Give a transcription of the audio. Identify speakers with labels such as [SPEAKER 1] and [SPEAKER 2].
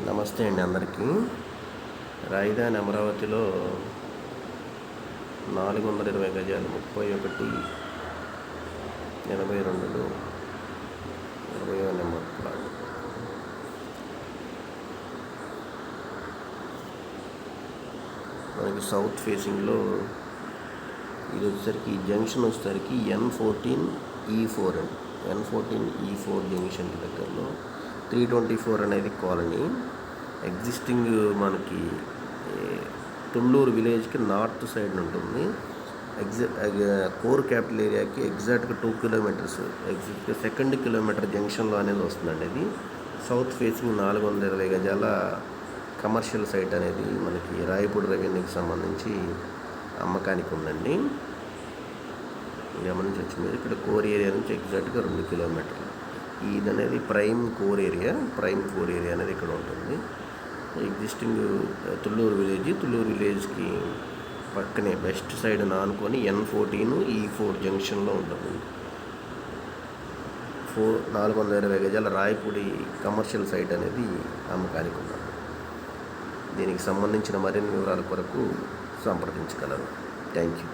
[SPEAKER 1] నమస్తే అండి అందరికీ. రాజధాని అమరావతిలో 420 గజాలు 31/82లో 20వ నెంబర్ ప్లాట్. మనకి సౌత్ ఫేసింగ్లో ఇది వచ్చేసరికి జంక్షన్ వచ్చేసరికి N14E4 అండి. N14E4 జంక్షన్కి దగ్గరలో 324 అనేది కాలనీ. ఎగ్జిస్టింగ్ మనకి తుళ్ళూరు విలేజ్కి నార్త్ సైడ్ ఉంటుంది. కోర్ క్యాపిటల్ ఏరియాకి ఎగ్జాక్ట్గా 2 కిలోమీటర్స్, ఎగ్జాక్ట్గా 2nd కిలోమీటర్ జంక్షన్లో అనేది వస్తుందండి. ఇది సౌత్ ఫేసింగ్ 420 గజాల కమర్షియల్ సైట్ అనేది మనకి రాయపూడి రెవెన్యూకి సంబంధించి అమ్మకానికి ఉందండి. గమనించి వచ్చింది. ఇక్కడ కోర్ ఏరియా నుంచి ఎగ్జాక్ట్గా 2 కిలోమీటర్లు. ఇది అనేది ప్రైమ్ కోర్ ఏరియా అనేది ఇక్కడ ఉంటుంది. ఎగ్జిస్టింగ్ తుళ్ళూరు విలేజ్కి పక్కనే వెస్ట్ సైడ్ ఆనుకొని N14E4 జంక్షన్లో ఉంటుంది. 420 గజాల రాయపూడి కమర్షియల్ సైట్ అనేది అమ్మకానికి ఉన్నది. దీనికి సంబంధించిన మరిన్ని వివరాల కొరకు సంప్రదించగలరు. Thank you.